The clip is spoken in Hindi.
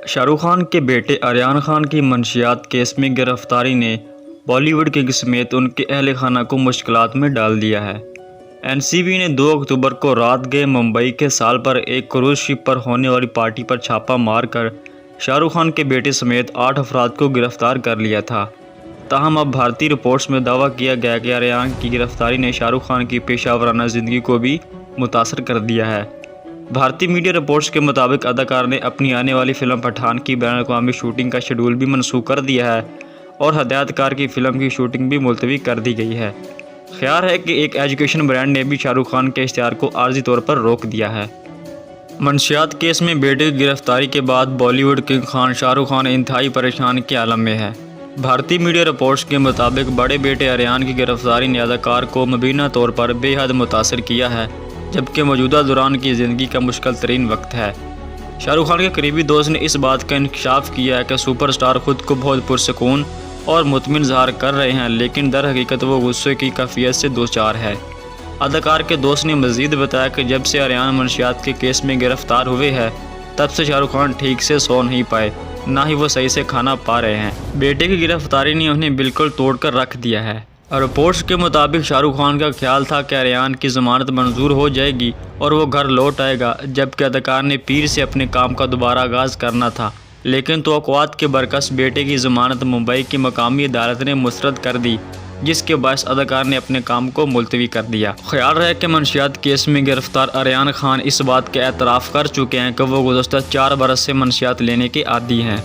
शाहरुख खान के बेटे आर्यन खान की मंशियात केस में गिरफ्तारी ने बॉलीवुड किंग समेत उनके अहल खाना को मुश्किलात में डाल दिया है। एनसीबी ने 2 अक्टूबर को रात गए मुंबई के साल पर एक क्रूज शिप पर होने वाली पार्टी पर छापा मारकर शाहरुख खान के बेटे समेत 8 अफराद को गिरफ्तार कर लिया था। ताहम अब भारतीय रिपोर्ट्स में दावा किया गया कि आर्यन की गिरफ्तारी ने शाहरुख खान की पेशावराना ज़िंदगी को भी मुतासर कर दिया है। भारतीय मीडिया रिपोर्ट्स के मुताबिक अदाकार ने अपनी आने वाली फिल्म पठान की बैनुल-अक़वामी शूटिंग का शेड्यूल भी मनसूख कर दिया है और हदायतकार की फिल्म की शूटिंग भी मुलतवी कर दी गई है। ख्याल है कि एक एजुकेशन ब्रांड ने भी शाहरुख खान के इश्तिहार को आर्जी तौर पर रोक दिया है। मंशियात केस में बेटे की गिरफ्तारी के बाद बॉलीवुड किंग खान शाहरुख खान इंतहाई परेशान के आलम में है। भारतीय मीडिया रिपोर्ट्स के मुताबिक बड़े बेटे आर्यन की गिरफ्तारी ने अदाकार को मुबीना तौर पर बेहद मुतासर किया है, जबकि मौजूदा दौरान की ज़िंदगी का मुश्किल तरीन वक्त है। शाहरुख खान के करीबी दोस्त ने इस बात का इंकशाफ किया है कि सुपरस्टार खुद को बहुत पुरसकून और मुतमिन ज़ाहिर कर रहे हैं, लेकिन दर हकीकत वो गुस्से की कैफियत से दो चार है। अदाकार के दोस्त ने मज़ीद बताया कि जब से आर्यन मंशियात के केस में गिरफ्तार हुए हैं, तब से शाहरुख खान ठीक से सो नहीं पाए, ना ही वो सही से खाना पा रहे हैं। बेटे की गिरफ्तारी ने उन्हें बिल्कुल तोड़ कर रख दिया है। रिपोर्ट्स के मुताबिक शाहरुख खान का ख्याल था कि आर्यन की ज़मानत मंजूर हो जाएगी और वो घर लौट आएगा, जबकि अदाकार ने पीर से अपने काम का दोबारा आगाज़ करना था, लेकिन तवक्कुआत के बरकस बेटे की ज़मानत मुंबई की मकामी अदालत ने मुस्तरद कर दी, जिसके बायस अदाकार ने अपने काम को मुलतवी कर दिया। ख्याल रहे कि मंशियात केस में गिरफ्तार आर्यन खान इस बात का एतराफ़ कर चुके हैं कि वो गुज़श्ता 4 बरस से मंशियात लेने के आदी हैं।